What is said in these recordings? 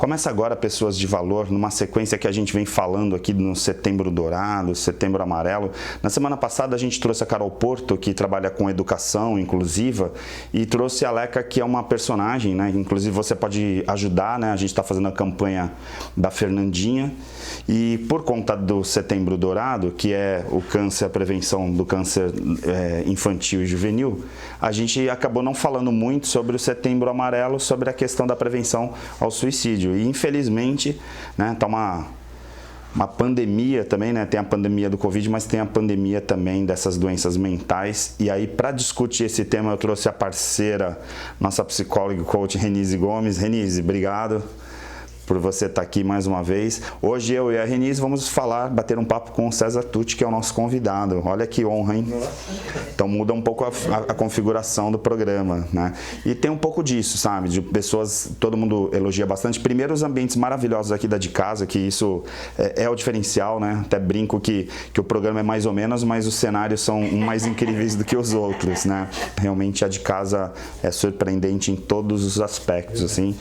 Começa agora Pessoas de Valor, numa sequência que a gente vem falando aqui no Setembro Dourado, Setembro Amarelo. Na semana passada a gente trouxe a Carol Porto, que trabalha com educação inclusiva, e trouxe a Leca, que é uma personagem, né? Inclusive você pode ajudar, né? A gente está fazendo a campanha da Fernandinha. E por conta do Setembro Dourado, que é o câncer, a prevenção do câncer infantil e juvenil, a gente acabou não falando muito sobre o Setembro Amarelo, sobre a questão da prevenção ao suicídio. E infelizmente, né, tá uma pandemia também, né? Tem a pandemia do Covid, mas tem a pandemia também dessas doenças mentais. E aí, para discutir esse tema, eu trouxe a parceira, nossa psicóloga e coach, Renise Gomes. Renise, obrigado por você estar aqui mais uma vez. Hoje eu e a Renise vamos bater um papo com o César Tucci, que é o nosso convidado. Olha que honra, hein? Então muda um pouco a configuração do programa, né? E tem um pouco disso, sabe? De pessoas, todo mundo elogia bastante. Primeiro, os ambientes maravilhosos aqui da de casa, que isso é o diferencial, né? Até brinco que o programa é mais ou menos, mas os cenários são mais incríveis do que os outros, né? Realmente a de casa é surpreendente em todos os aspectos, assim.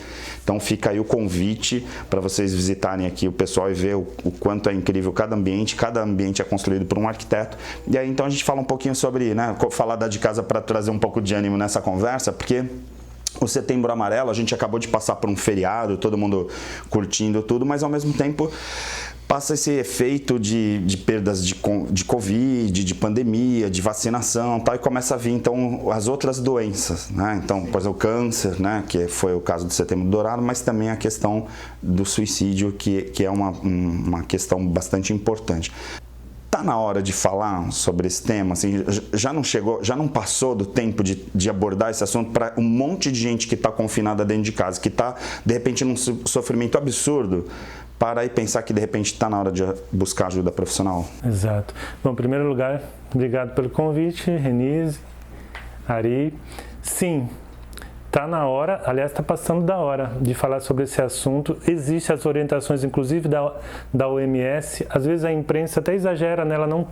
Então fica aí o convite para vocês visitarem aqui o pessoal e ver o quanto é incrível cada ambiente é construído por um arquiteto. E aí então a gente fala um pouquinho sobre, né, falar da de casa para trazer um pouco de ânimo nessa conversa, porque o Setembro Amarelo, a gente acabou de passar por um feriado, todo mundo curtindo tudo, mas ao mesmo tempo passa esse efeito de perdas de Covid, de pandemia, de vacinação, tal, e começa a vir então as outras doenças, né? Então, por exemplo, o câncer, né, que foi o caso do Setembro Dourado, mas também a questão do suicídio, que é uma questão bastante importante. Tá na hora de falar sobre esse tema, assim, já não passou do tempo de abordar esse assunto para um monte de gente que está confinada dentro de casa, que está, de repente, num sofrimento absurdo, para aí pensar que de repente está na hora de buscar ajuda profissional? Exato. Bom, em primeiro lugar, obrigado pelo convite, Renise, Ari. Sim, está na hora, aliás, está passando da hora de falar sobre esse assunto. Existem as orientações, inclusive, da OMS. Às vezes a imprensa até exagera nela,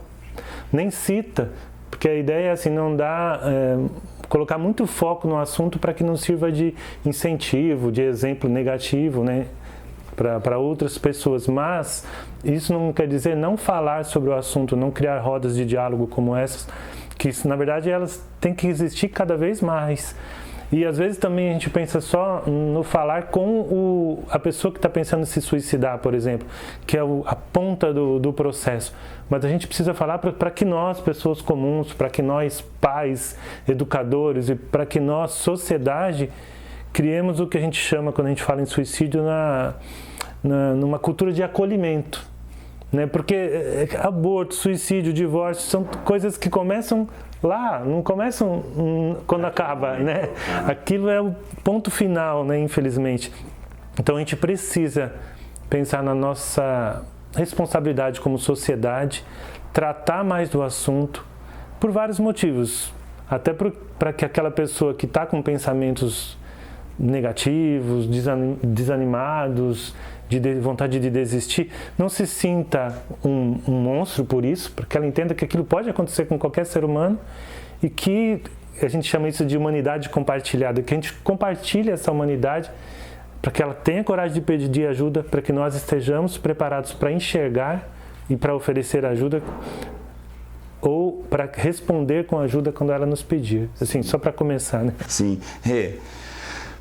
nem cita, porque a ideia é assim, não dá... colocar muito foco no assunto para que não sirva de incentivo, de exemplo negativo, né, para outras pessoas, mas isso não quer dizer não falar sobre o assunto, não criar rodas de diálogo como essas, que na verdade elas têm que existir cada vez mais. E às vezes também a gente pensa só no falar com a pessoa que está pensando em se suicidar, por exemplo, que é a ponta do processo. Mas a gente precisa falar para que nós, pessoas comuns, para que nós, pais, educadores, e para que nós, sociedade, criemos o que a gente chama, quando a gente fala em suicídio, numa cultura de acolhimento, né? Porque aborto, suicídio, divórcio são coisas que começam lá, não começam quando acaba, né? Aquilo é o ponto final, né? Infelizmente. Então a gente precisa pensar na nossa responsabilidade como sociedade, tratar mais do assunto por vários motivos, até para que aquela pessoa que está com pensamentos negativos, desanimados, de vontade de desistir, não se sinta um monstro por isso, porque ela entenda que aquilo pode acontecer com qualquer ser humano e que a gente chama isso de humanidade compartilhada, que a gente compartilha essa humanidade para que ela tenha coragem de pedir ajuda, para que nós estejamos preparados para enxergar e para oferecer ajuda ou para responder com ajuda quando ela nos pedir. Assim, só para começar, né? Sim.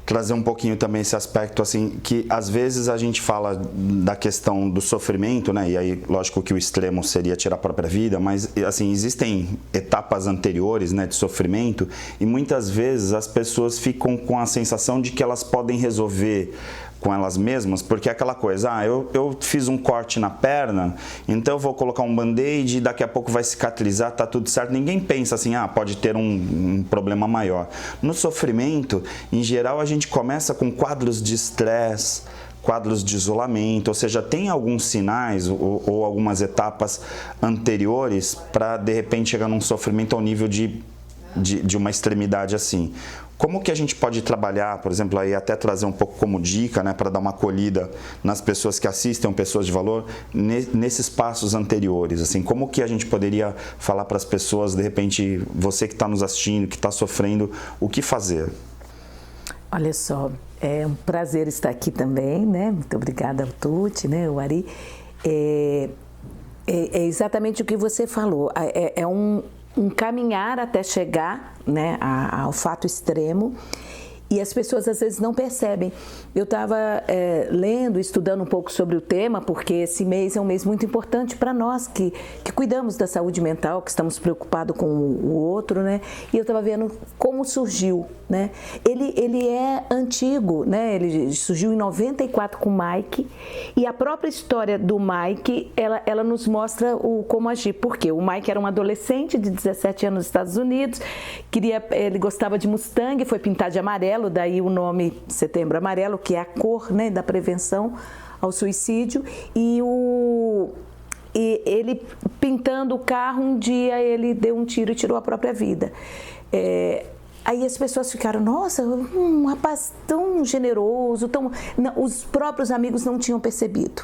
Trazer um pouquinho também esse aspecto, assim, que às vezes a gente fala da questão do sofrimento, né, e aí lógico que o extremo seria tirar a própria vida, mas assim, existem etapas anteriores, né, de sofrimento, e muitas vezes as pessoas ficam com a sensação de que elas podem resolver com elas mesmas, porque é aquela coisa, eu fiz um corte na perna, então eu vou colocar um band-aid e daqui a pouco vai cicatrizar, tá tudo certo. Ninguém pensa assim, pode ter um problema maior. No sofrimento, em geral, a gente começa com quadros de estresse, quadros de isolamento, ou seja, tem alguns sinais ou algumas etapas anteriores para, de repente, chegar num sofrimento ao nível de uma extremidade assim. Como que a gente pode trabalhar, por exemplo, aí até trazer um pouco como dica, né, para dar uma acolhida nas pessoas que assistem Pessoas de Valor, nesses passos anteriores, assim, como que a gente poderia falar para as pessoas, de repente, você que está nos assistindo, que está sofrendo, o que fazer? Olha só, é um prazer estar aqui também, né? Muito obrigada ao Tuti, né? O Ari. É exatamente o que você falou. É um caminhar até chegar, né, ao fato extremo. E as pessoas às vezes não percebem. Eu estava lendo, estudando um pouco sobre o tema, porque esse mês é um mês muito importante para nós que cuidamos da saúde mental, que estamos preocupados com o outro, né? E eu estava vendo como surgiu, né? Ele é antigo, né? Ele surgiu em 94 com o Mike, e a própria história do Mike, ela nos mostra como agir. Por quê? O Mike era um adolescente de 17 anos nos Estados Unidos, ele gostava de Mustang, foi pintar de amarelo, daí o nome Setembro Amarelo, que é a cor, né, da prevenção ao suicídio. E ele pintando o carro, um dia ele deu um tiro e tirou a própria vida. Aí as pessoas ficaram, nossa, um rapaz tão generoso, os próprios amigos não tinham percebido.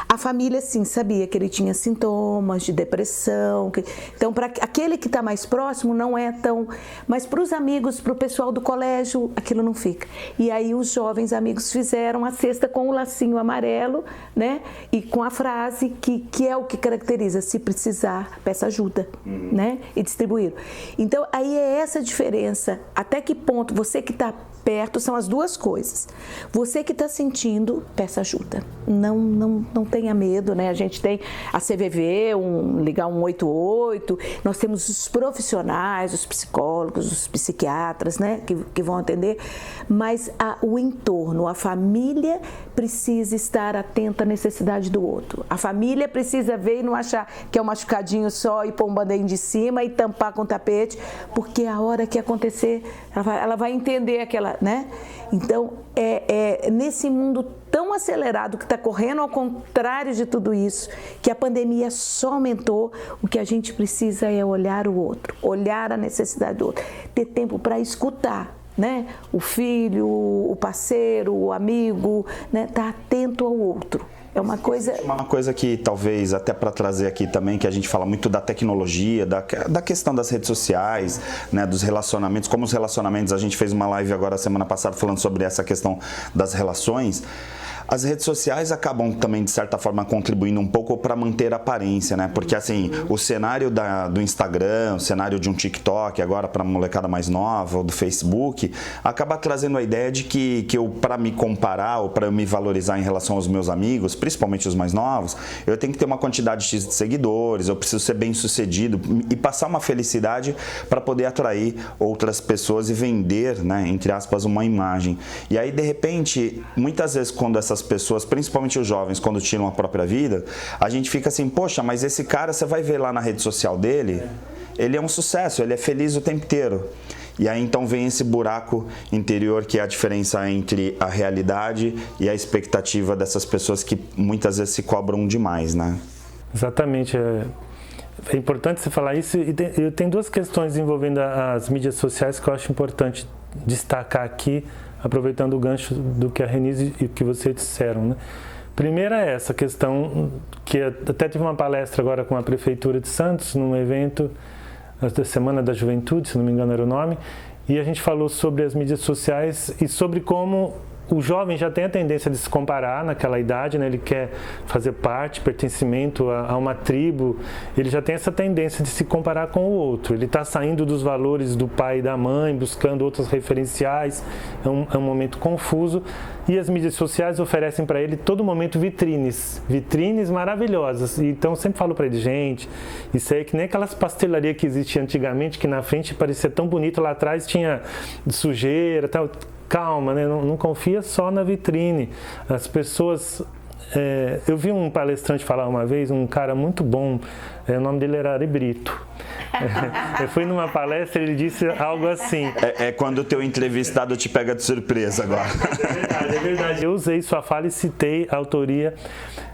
A família, sim, sabia que ele tinha sintomas de depressão. Então, para aquele que está mais próximo, não é tão... Mas para os amigos, para o pessoal do colégio, aquilo não fica. E aí os jovens amigos fizeram a cesta com o lacinho amarelo, né? E com a frase que é o que caracteriza, se precisar, peça ajuda, né? E distribuir. Então, aí é essa a diferença. Até que ponto você que está perto, são as duas coisas. Você que está sentindo, peça ajuda. Não tenha medo, né? A gente tem a CVV, ligar 188, nós temos os profissionais, os psicólogos, os psiquiatras, né? Que vão atender, mas o entorno, a família precisa estar atenta à necessidade do outro. A família precisa ver e não achar que é um machucadinho só e pôr um band-aid de cima e tampar com tapete, porque a hora que acontecer, ela vai entender aquela, né? Então, nesse mundo tão acelerado que está correndo ao contrário de tudo isso, que a pandemia só aumentou, o que a gente precisa é olhar o outro, olhar a necessidade do outro, ter tempo para escutar, né? O filho, o parceiro, o amigo, né? Tá atento ao outro. É uma coisa que talvez, até para trazer aqui também, que a gente fala muito da tecnologia, da questão das redes sociais, né, dos relacionamentos, como os relacionamentos, a gente fez uma live agora semana passada falando sobre essa questão das relações. As redes sociais acabam também, de certa forma, contribuindo um pouco para manter a aparência, né? Porque, assim, o cenário do Instagram, o cenário de um TikTok, agora para a molecada mais nova, ou do Facebook, acaba trazendo a ideia de que eu, para me comparar ou para eu me valorizar em relação aos meus amigos, principalmente os mais novos, eu tenho que ter uma quantidade X de seguidores, eu preciso ser bem sucedido e passar uma felicidade para poder atrair outras pessoas e vender, né, entre aspas, uma imagem. E aí, de repente, muitas vezes quando essas pessoas, principalmente os jovens, quando tiram a própria vida, a gente fica assim, poxa, mas esse cara, você vai ver lá na rede social dele, ele é um sucesso, ele é feliz o tempo inteiro. E aí então vem esse buraco interior, que é a diferença entre a realidade e a expectativa dessas pessoas que muitas vezes se cobram demais, né? Exatamente. É importante você falar isso, e tem duas questões envolvendo as mídias sociais que eu acho importante destacar aqui, aproveitando o gancho do que a Renise e o que vocês disseram, né? Primeira é essa questão, que até tive uma palestra agora com a Prefeitura de Santos, num evento da Semana da Juventude, se não me engano era o nome, e a gente falou sobre as mídias sociais e sobre como o jovem já tem a tendência de se comparar naquela idade, né? Ele quer fazer parte, pertencimento a uma tribo, ele já tem essa tendência de se comparar com o outro. Ele está saindo dos valores do pai e da mãe, buscando outros referenciais, é um momento confuso. E as mídias sociais oferecem para ele todo momento vitrines maravilhosas. E então eu sempre falo para ele, gente, isso aí é que nem aquelas pastelarias que existiam antigamente, que na frente parecia tão bonito, lá atrás tinha sujeira, tal. Calma, né? Não confia só na vitrine. As pessoas... eu vi um palestrante falar uma vez, um cara muito bom, o nome dele era Ari Brito. Eu fui numa palestra e ele disse algo assim. É quando o teu entrevistado te pega de surpresa agora. É verdade. Eu usei sua fala e citei a autoria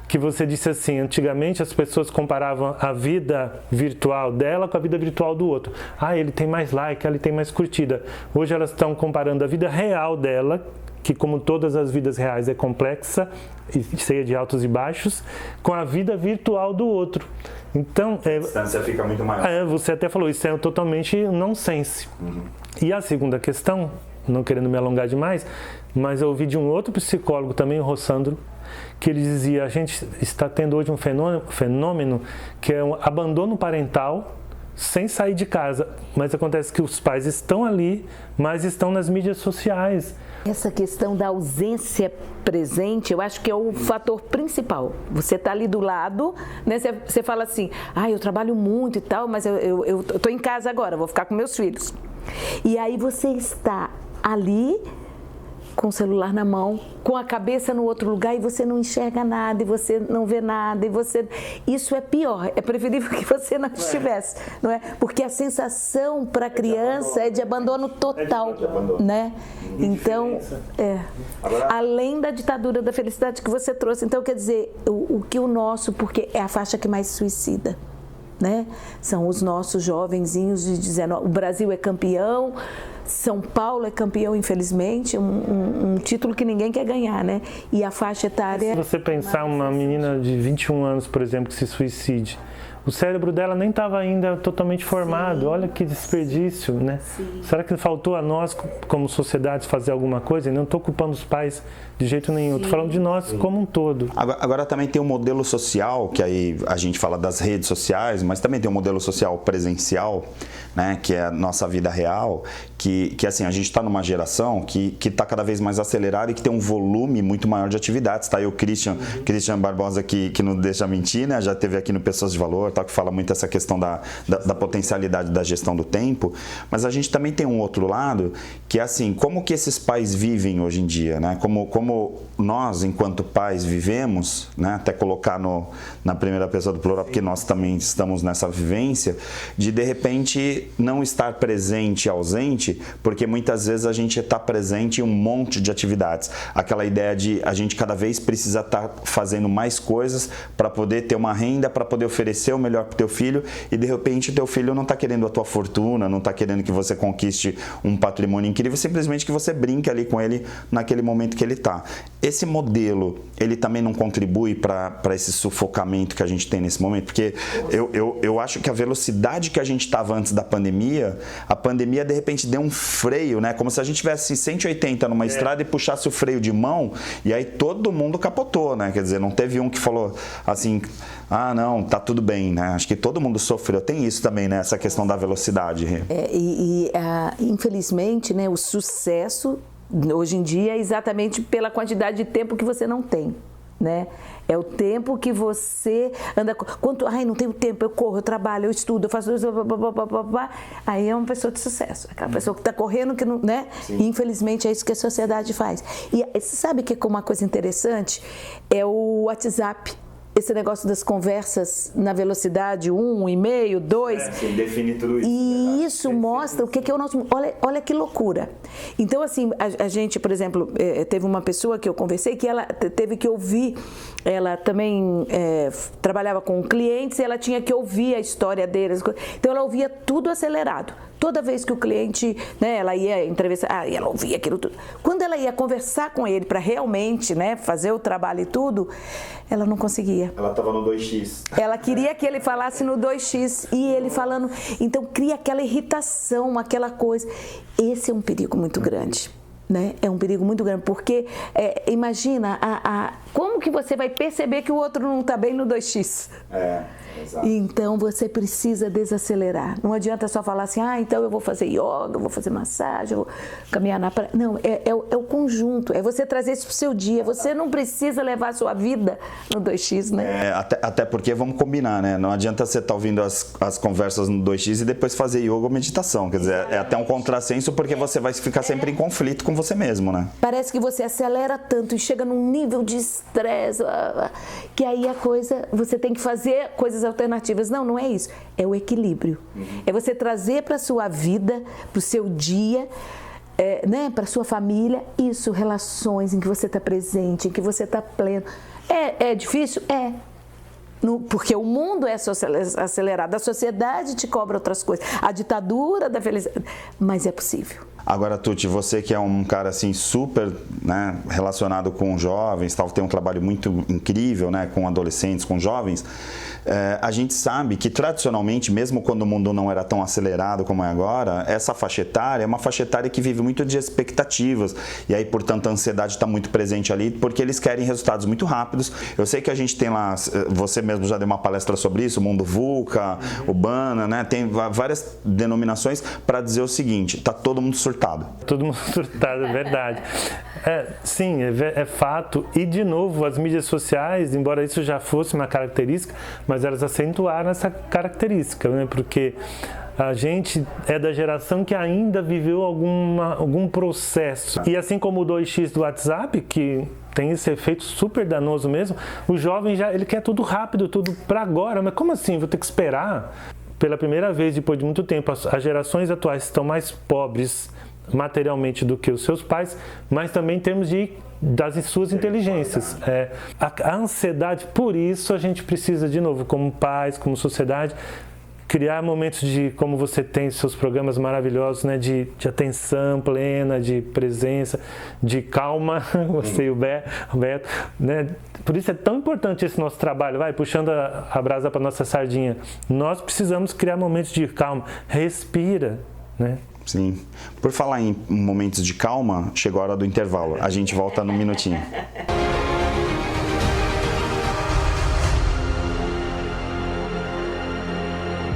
que você disse assim, antigamente as pessoas comparavam a vida virtual dela com a vida virtual do outro. Ah, ele tem mais like, ele tem mais curtida. Hoje elas estão comparando a vida real dela, que como todas as vidas reais é complexa e cheia de altos e baixos, com a vida virtual do outro. Então, a distância fica muito maior. Você até falou, isso é totalmente nonsense. E a segunda questão, não querendo me alongar demais, mas eu ouvi de um outro psicólogo também, o Rossandro, que ele dizia, a gente está tendo hoje um fenômeno que é um abandono parental sem sair de casa, mas acontece que os pais estão ali, mas estão nas mídias sociais. Essa questão da ausência presente, eu acho que é o fator principal. Você está ali do lado, né? Você fala assim, eu trabalho muito e tal, mas eu estou em casa agora, vou ficar com meus filhos. E aí você está ali com o celular na mão, com a cabeça no outro lugar e você não enxerga nada, e você não vê nada, Isso é pior, é preferível que você não estivesse, não é? Porque a sensação para a criança é de abandono total, né? Então, além da ditadura da felicidade que você trouxe, então quer dizer, porque é a faixa que mais suicida, né? São os nossos jovenzinhos de 19, o Brasil é campeão, São Paulo é campeão, infelizmente, um título que ninguém quer ganhar, né? E a faixa etária... Se você pensar uma menina de 21 anos, por exemplo, que se suicide, o cérebro dela nem estava ainda totalmente formado. Sim. Olha que desperdício, né? Sim. Será que faltou a nós, como sociedade, fazer alguma coisa? E não estou culpando os pais de jeito nenhum. Estou falando de nós como um todo. Agora também tem um modelo social, que aí a gente fala das redes sociais, mas também tem um modelo social presencial, né? Que é a nossa vida real, que assim, a gente está numa geração que está cada vez mais acelerada e que tem um volume muito maior de atividades. Está aí o Christian Barbosa, que não deixa mentir, né? Já esteve aqui no Pessoas de Valor, que fala muito essa questão da potencialidade da gestão do tempo, mas a gente também tem um outro lado, que é assim, como que esses pais vivem hoje em dia, né? Como nós, enquanto pais, vivemos, né? Até colocar na primeira pessoa do plural, porque nós também estamos nessa vivência, de repente não estar presente e ausente, porque muitas vezes a gente está presente em um monte de atividades. Aquela ideia de a gente cada vez precisa estar fazendo mais coisas para poder ter uma renda, para poder oferecer o melhor para o teu filho, e de repente o teu filho não está querendo a tua fortuna, não está querendo que você conquiste um patrimônio incrível, simplesmente que você brinque ali com ele naquele momento que ele está. Esse modelo, ele também não contribui para esse sufocamento que a gente tem nesse momento, porque eu acho que a velocidade que a gente estava antes da pandemia, a pandemia de repente deu um freio, né? Como se a gente tivesse 180 numa estrada e puxasse o freio de mão, e aí todo mundo capotou, né? Quer dizer, não teve um que falou assim, não, tá tudo bem, né? Acho que todo mundo sofreu. Tem isso também, né? Essa questão da velocidade. Infelizmente, né, o sucesso hoje em dia é exatamente pela quantidade de tempo que você não tem, né? É o tempo que você anda... não tenho tempo, eu corro, eu trabalho, eu estudo, eu faço... Aí é uma pessoa de sucesso. Aquela pessoa que está correndo, que não, né? E, infelizmente, é isso que a sociedade faz. E você sabe que uma coisa interessante é o WhatsApp. Esse negócio das conversas na velocidade 1,5, 2. Você define tudo isso. E isso mostra o que é o nosso... Olha que loucura. Então, assim, a gente, por exemplo, teve uma pessoa que eu conversei que ela teve que ouvir, ela também trabalhava com clientes e ela tinha que ouvir a história deles. Então, ela ouvia tudo acelerado. Toda vez que o cliente, né, ela ia entrevistar, ela ouvia aquilo tudo. Quando ela ia conversar com ele para realmente, né, fazer o trabalho e tudo, ela não conseguia. Ela estava no 2x. Ela queria que ele falasse no 2x e ele falando. Então cria aquela irritação, aquela coisa. Esse é um perigo muito grande. Né? É um perigo muito grande, porque imagina como que você vai perceber que o outro não está bem no 2x. Exato. Então você precisa desacelerar. Não adianta só falar assim, então eu vou fazer yoga, eu vou fazer massagem, eu vou caminhar na praia. Não, é o conjunto, é você trazer isso para o seu dia. Você não precisa levar a sua vida no 2x, né? Até porque, vamos combinar, né? Não adianta você estar ouvindo as conversas no 2x e depois fazer yoga ou meditação. Quer dizer, é até um contrassenso, porque você vai ficar sempre em conflito com você mesmo, né? Parece que você acelera tanto e chega num nível de estresse, que aí você tem que fazer coisas alternativas. Não é isso. É o equilíbrio. É você trazer para a sua vida, para o seu dia, né, para a sua família, isso, relações em que você está presente, em que você está pleno. É difícil? Porque o mundo é acelerado, a sociedade te cobra outras coisas, a ditadura da felicidade, mas é possível. Agora, Tuti, você que é um cara assim super, né, relacionado com jovens, tal, tem um trabalho muito incrível, né, com adolescentes, com jovens, a gente sabe que tradicionalmente, mesmo quando o mundo não era tão acelerado como é agora, essa faixa etária é uma faixa etária que vive muito de expectativas e aí, portanto, a ansiedade está muito presente ali porque eles querem resultados muito rápidos. Eu sei que a gente tem lá, você mesmo já deu uma palestra sobre isso, o Mundo VUCA, o BANA, né, tem várias denominações para dizer o seguinte, está todo mundo surtado. Todo mundo surtado, é verdade. Sim, é fato. E, de novo, as mídias sociais, embora isso já fosse uma característica, mas elas acentuaram essa característica, né? Porque a gente é da geração que ainda viveu algum processo. E assim como o 2x do WhatsApp, que tem esse efeito super danoso mesmo, o jovem ele quer tudo rápido, tudo para agora. Mas como assim? Vou ter que esperar? Pela primeira vez, depois de muito tempo, as gerações atuais estão mais pobres materialmente do que os seus pais, mas também em termos das suas inteligências. A ansiedade, por isso a gente precisa, de novo, como pais, como sociedade, criar momentos de, como você tem seus programas maravilhosos, né, de atenção plena, de presença, de calma, você e o Beto, né? Por isso é tão importante esse nosso trabalho, puxando a brasa para nossa sardinha. Nós precisamos criar momentos de calma, respira, né? Sim. Por falar em momentos de calma, chegou a hora do intervalo. A gente volta num minutinho.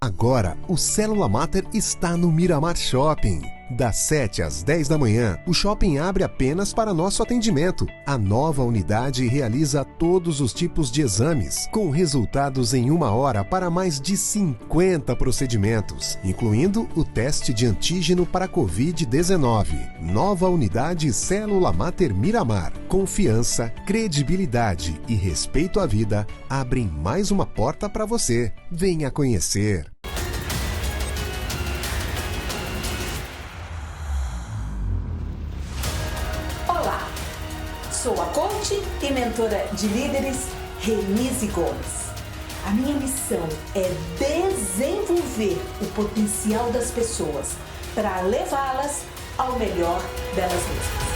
Agora, o Célula Mater está no Miramar Shopping. Das 7 às 10 da manhã, o shopping abre apenas para nosso atendimento. A nova unidade realiza todos os tipos de exames, com resultados em 1 hora para mais de 50 procedimentos, incluindo o teste de antígeno para Covid-19. Nova unidade Célula Mater Miramar. Confiança, credibilidade e respeito à vida abrem mais uma porta para você. Venha conhecer. Sou a coach e mentora de líderes, Renise Gomes. A minha missão é desenvolver o potencial das pessoas para levá-las ao melhor delas mesmas.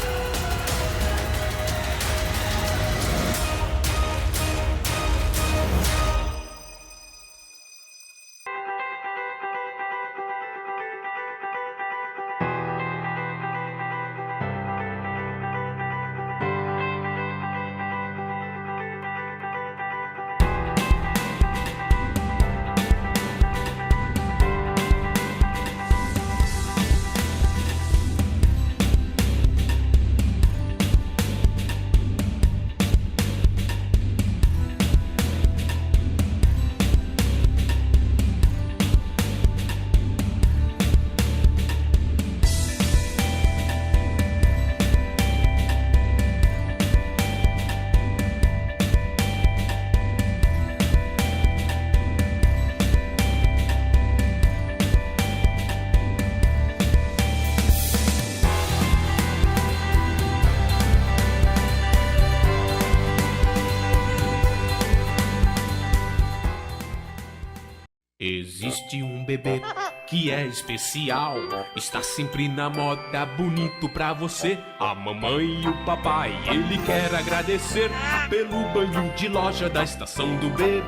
Existe um bebê que é especial, está sempre na moda, bonito pra você. A mamãe e o papai, ele quer agradecer pelo banho de loja da estação do bebê.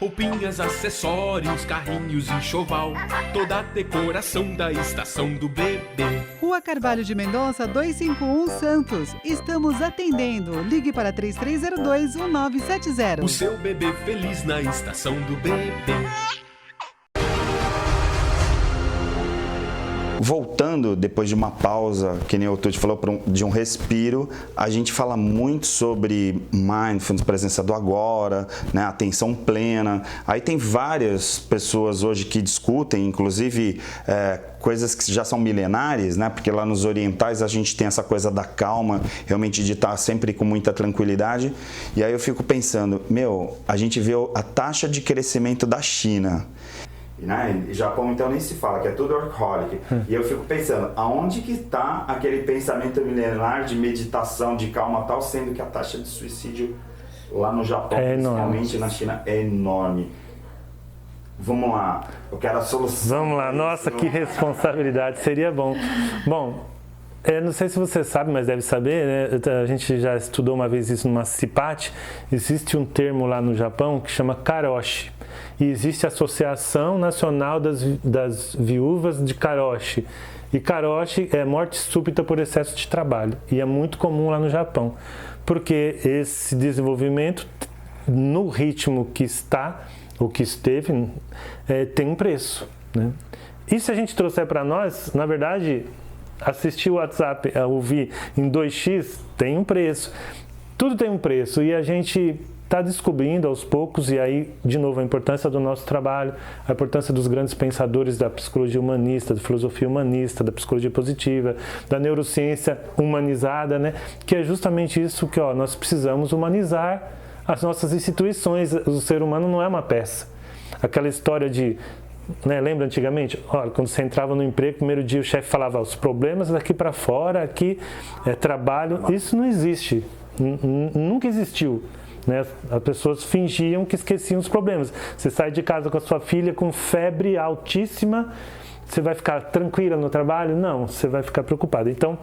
Roupinhas, acessórios, carrinhos, enxoval, toda a decoração da estação do bebê. Rua Carvalho de Mendonça, 251 Santos. Estamos atendendo. Ligue para 3302-1970. O seu bebê feliz na estação do bebê. Voltando, depois de uma pausa, que nem o Tuti falou, de um respiro, a gente fala muito sobre mindfulness, presença do agora, né, atenção plena. Aí tem várias pessoas hoje que discutem, inclusive coisas que já são milenares, né, porque lá nos orientais a gente tem essa coisa da calma, realmente de estar sempre com muita tranquilidade. E aí eu fico pensando, a gente vê a taxa de crescimento da China. Né? Japão então nem se fala, que é tudo workaholic. E eu fico pensando, aonde que está aquele pensamento milenar de meditação, de calma tal, sendo que a taxa de suicídio lá no Japão, principalmente na China, é enorme. Vamos lá, eu quero a solução. Vamos lá, nossa, que responsabilidade, seria bom. Bom, não sei se você sabe, mas deve saber, né? A gente já estudou uma vez isso numa CIPAT. Existe um termo lá no Japão que chama karoshi. E existe a Associação Nacional das Viúvas de Karoshi. E karoshi é morte súbita por excesso de trabalho. E é muito comum lá no Japão. Porque esse desenvolvimento, no ritmo que está, ou que esteve, tem um preço, né? E se a gente trouxer para nós, na verdade, assistir o WhatsApp, ouvir em 2x, tem um preço. Tudo tem um preço e a gente está descobrindo aos poucos, e aí, de novo, a importância do nosso trabalho, a importância dos grandes pensadores da psicologia humanista, da filosofia humanista, da psicologia positiva, da neurociência humanizada, né? Que é justamente isso que nós precisamos humanizar as nossas instituições. O ser humano não é uma peça. Aquela história de, né, lembra antigamente? Olha, quando você entrava no emprego, primeiro dia o chefe falava, os problemas daqui para fora, aqui é trabalho. Isso não existe, nunca existiu, né? As pessoas fingiam que esqueciam os problemas. Você sai de casa com a sua filha com febre altíssima, você vai ficar tranquila no trabalho? Não, você vai ficar preocupada. Então,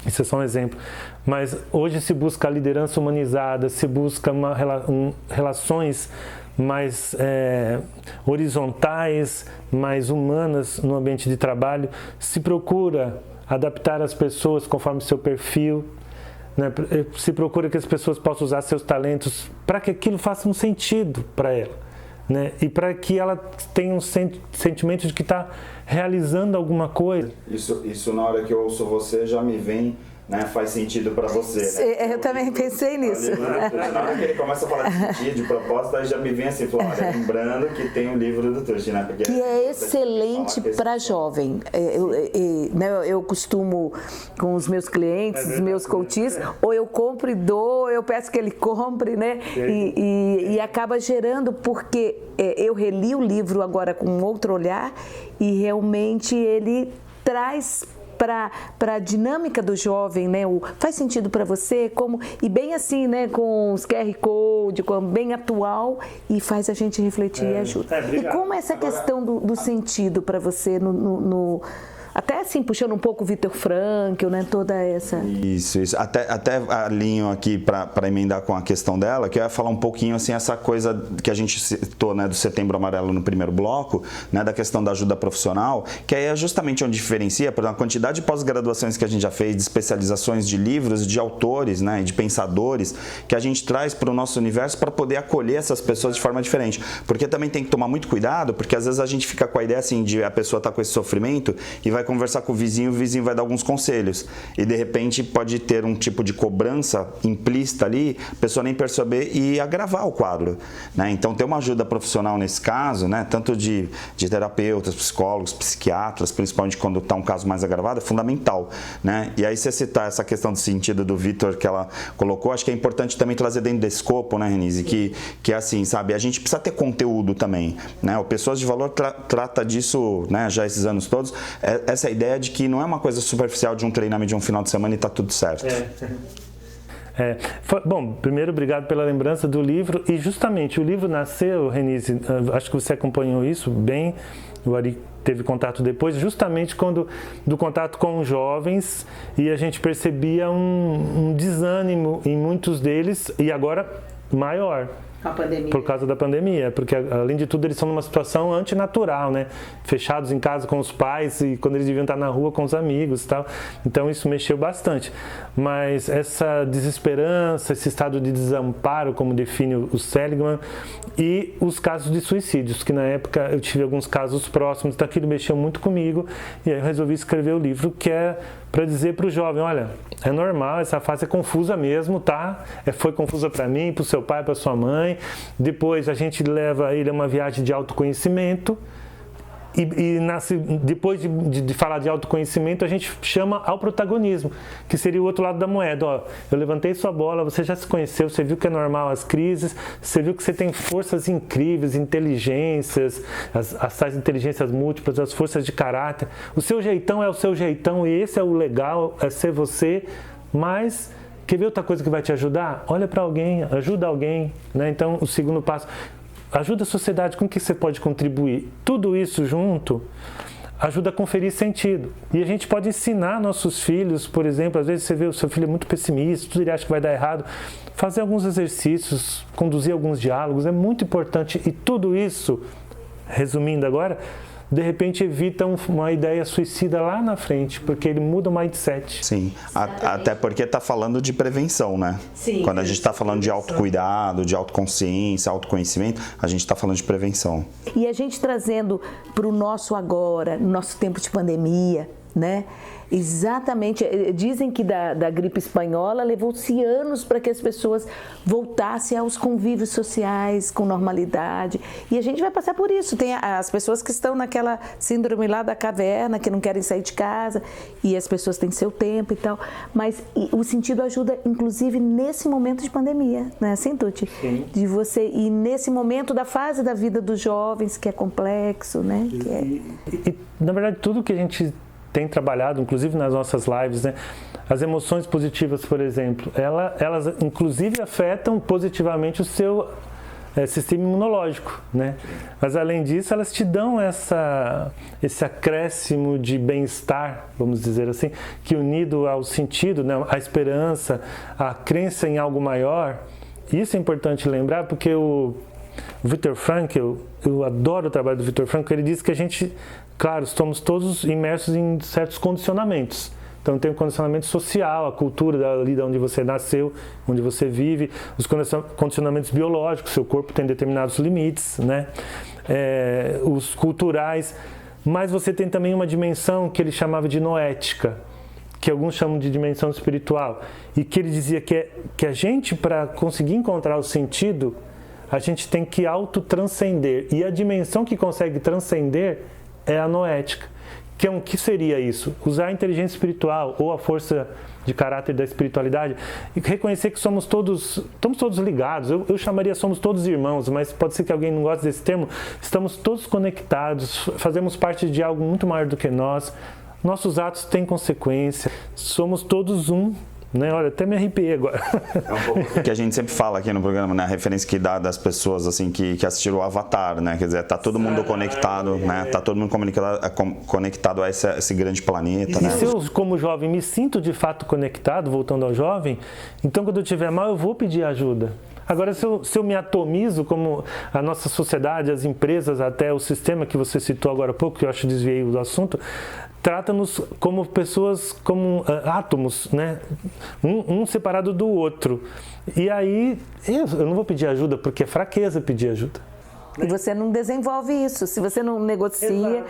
isso é só um exemplo. Mas hoje se busca a liderança humanizada, se busca relações mais horizontais, mais humanas no ambiente de trabalho. Se procura adaptar as pessoas conforme seu perfil, né? Se procura que as pessoas possam usar seus talentos para que aquilo faça um sentido para ela, né? E para que ela tenha um sentimento de que está realizando alguma coisa. Isso na hora que eu ouço você já me vem, né, faz sentido para você, né? Eu também pensei nisso. Na hora que ele começa a falar de sentido, de propósito, aí já me vem assim, olha, lembrando que tem um livro do Tucci, né? Porque que é excelente para jovem. Eu costumo, com os meus clientes, os meus coaches, ou eu compro e dou, ou eu peço que ele compre, né? E acaba gerando, porque eu reli o livro agora com outro olhar e realmente ele traz para a dinâmica do jovem, né? Faz sentido para você, e bem assim, né? Com os QR Code, bem atual, e faz a gente refletir e ajuda. E como essa questão do sentido para você até assim, puxando um pouco o Viktor Frankl, né? Toda essa... Isso. Até alinho aqui para emendar com a questão dela, que eu ia falar um pouquinho, assim, essa coisa que a gente citou, né, do Setembro Amarelo no primeiro bloco, né, da questão da ajuda profissional, que aí é justamente onde diferencia, por exemplo, a quantidade de pós-graduações que a gente já fez, de especializações de livros, de autores, né, de pensadores, que a gente traz para o nosso universo para poder acolher essas pessoas de forma diferente. Porque também tem que tomar muito cuidado, porque às vezes a gente fica com a ideia, assim, de a pessoa estar com esse sofrimento e vai conversar com o vizinho vai dar alguns conselhos. E de repente pode ter um tipo de cobrança implícita ali, a pessoa nem perceber e agravar o quadro, né? Então ter uma ajuda profissional nesse caso, né? Tanto de terapeutas, psicólogos, psiquiatras, principalmente quando está um caso mais agravado, é fundamental, né? E aí você citar essa questão do sentido do Viktor que ela colocou, acho que é importante também trazer dentro desse escopo, né, Renise? Que é assim, sabe? A gente precisa ter conteúdo também, né? O Pessoas de Valor trata disso, né, já esses anos todos, essa ideia de que não é uma coisa superficial de um treinamento de um final de semana e está tudo certo. Bom, primeiro, obrigado pela lembrança do livro. E justamente o livro nasceu, Renise, acho que você acompanhou isso bem, o Ari teve contato depois, justamente do contato com os jovens, e a gente percebia um desânimo em muitos deles, e agora maior. A pandemia. Por causa da pandemia, porque além de tudo eles estão numa situação antinatural, né? Fechados em casa com os pais e quando eles deviam estar na rua com os amigos e tal. Então isso mexeu bastante. Mas essa desesperança, esse estado de desamparo, como define o Seligman, e os casos de suicídios, que na época eu tive alguns casos próximos daquilo, mexeu muito comigo, e aí eu resolvi escrever o livro, que é para dizer para o jovem, olha, é normal, essa fase é confusa mesmo, tá? Foi confusa para mim, para o seu pai, para sua mãe. Depois a gente leva ele a uma viagem de autoconhecimento. Depois de falar de autoconhecimento, a gente chama ao protagonismo, que seria o outro lado da moeda. Ó, eu levantei sua bola, você já se conheceu, você viu que é normal as crises, você viu que você tem forças incríveis, inteligências, as tais inteligências múltiplas, as forças de caráter. O seu jeitão é o seu jeitão e esse é o legal, é ser você, mas... Quer ver outra coisa que vai te ajudar? Olha para alguém, ajuda alguém, né? Então, o segundo passo, ajuda a sociedade, com o que você pode contribuir? Tudo isso junto ajuda a conferir sentido. E a gente pode ensinar nossos filhos, por exemplo, às vezes você vê o seu filho é muito pessimista, tudo ele acha que vai dar errado, fazer alguns exercícios, conduzir alguns diálogos, é muito importante. E tudo isso, resumindo agora, de repente evita uma ideia suicida lá na frente, porque ele muda o mindset. Sim, até porque está falando de prevenção, né? Sim. Quando a gente está falando de autocuidado, de autoconsciência, autoconhecimento, a gente está falando de prevenção. E a gente trazendo para o nosso agora, no nosso tempo de pandemia, né? Exatamente, dizem que da gripe espanhola levou-se anos para que as pessoas voltassem aos convívios sociais com normalidade, e a gente vai passar por isso. Tem as pessoas que estão naquela síndrome lá da caverna, que não querem sair de casa, e as pessoas têm seu tempo e tal, mas o sentido ajuda inclusive nesse momento de pandemia, não é assim, Tuti? Sim. De você, e nesse momento da fase da vida dos jovens, que é complexo, né? E na verdade tudo que a gente tem trabalhado, inclusive nas nossas lives, né? As emoções positivas, por exemplo, elas inclusive afetam positivamente o seu sistema imunológico, né? Mas além disso, elas te dão esse acréscimo de bem-estar, vamos dizer assim, que unido ao sentido, né? A esperança, a crença em algo maior. Isso é importante lembrar, porque o Viktor Frankl, eu adoro o trabalho do Viktor Frankl, ele diz que a gente, claro, estamos todos imersos em certos condicionamentos. Então tem o condicionamento social, a cultura dali de onde você nasceu, onde você vive, os condicionamentos biológicos, seu corpo tem determinados limites, né? Os culturais, mas você tem também uma dimensão que ele chamava de noética, que alguns chamam de dimensão espiritual, e que ele dizia que a gente, para conseguir encontrar o sentido, a gente tem que autotranscender, e a dimensão que consegue transcender é a noética. Que seria isso? Usar a inteligência espiritual ou a força de caráter da espiritualidade e reconhecer que estamos todos ligados. Eu chamaria somos todos irmãos, mas pode ser que alguém não goste desse termo. Estamos todos conectados, fazemos parte de algo muito maior do que nós. Nossos atos têm consequência, somos todos um. Né? Olha, até me arrepiei agora. É um pouco que a gente sempre fala aqui no programa, né? A referência que dá das pessoas assim que assistiram o Avatar, né? Quer dizer, tá todo mundo conectado, né? Tá todo mundo conectado a esse grande planeta, né? E se eu, como jovem, me sinto de fato conectado, voltando ao jovem, então quando eu estiver mal, eu vou pedir ajuda. Agora, se eu me atomizo, como a nossa sociedade, as empresas, até o sistema que você citou agora há pouco, que eu acho que desviei do assunto, trata-nos como pessoas, como átomos, né? Um separado do outro. E aí, eu não vou pedir ajuda, porque é fraqueza pedir ajuda. E você não desenvolve isso, se você não negocia,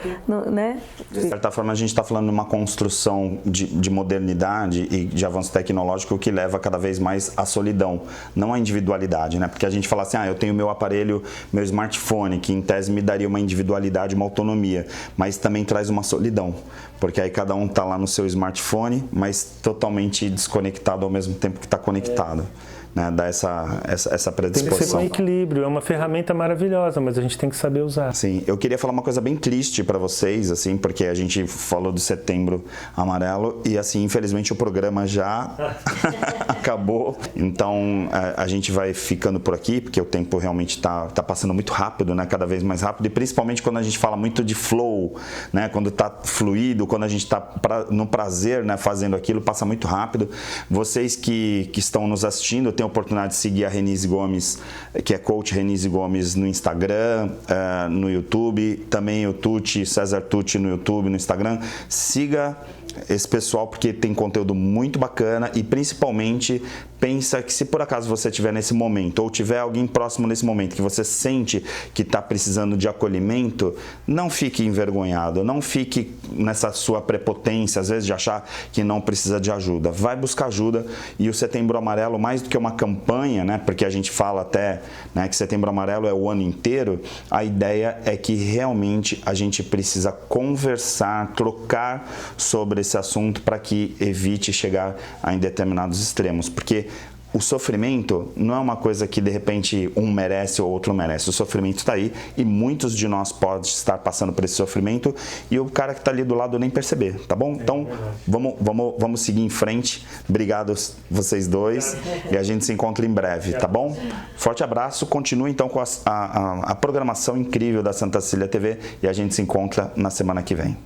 né? De certa forma, a gente está falando de uma construção de modernidade e de avanço tecnológico que leva cada vez mais à solidão, não à individualidade, né? Porque a gente fala assim, eu tenho meu aparelho, meu smartphone, que em tese me daria uma individualidade, uma autonomia, mas também traz uma solidão, porque aí cada um está lá no seu smartphone, mas totalmente desconectado ao mesmo tempo que está conectado. Né, dá essa predisposição. Tem que ser com equilíbrio, é uma ferramenta maravilhosa, mas a gente tem que saber usar. Sim, eu queria falar uma coisa bem triste para vocês, assim, porque a gente falou do Setembro Amarelo e, assim, infelizmente o programa já acabou. Então, a gente vai ficando por aqui, porque o tempo realmente está passando muito rápido, né, cada vez mais rápido, e principalmente quando a gente fala muito de flow, né, quando está fluido, quando a gente está no prazer, né, fazendo aquilo, passa muito rápido. Vocês que estão nos assistindo, tem a oportunidade de seguir a Renise Gomes, que é coach Renise Gomes no Instagram, no YouTube, também o Tuti, César Tuti no YouTube, no Instagram. Siga esse pessoal porque tem conteúdo muito bacana e principalmente pensa que se por acaso você estiver nesse momento ou tiver alguém próximo nesse momento que você sente que está precisando de acolhimento, não fique envergonhado, não fique nessa sua prepotência, às vezes de achar que não precisa de ajuda. Vai buscar ajuda e o Setembro Amarelo, mais do que uma campanha, né, porque a gente fala até, né, que Setembro Amarelo é o ano inteiro, a ideia é que realmente a gente precisa conversar, trocar sobre esse assunto para que evite chegar a determinados extremos, porque o sofrimento não é uma coisa que de repente um merece ou outro merece. O sofrimento está aí e muitos de nós podem estar passando por esse sofrimento e o cara que está ali do lado nem perceber, tá bom? Então vamos seguir em frente. Obrigado vocês dois e a gente se encontra em breve, tá bom? Forte abraço, continue então com a programação incrível da Santa Cecília TV e a gente se encontra na semana que vem.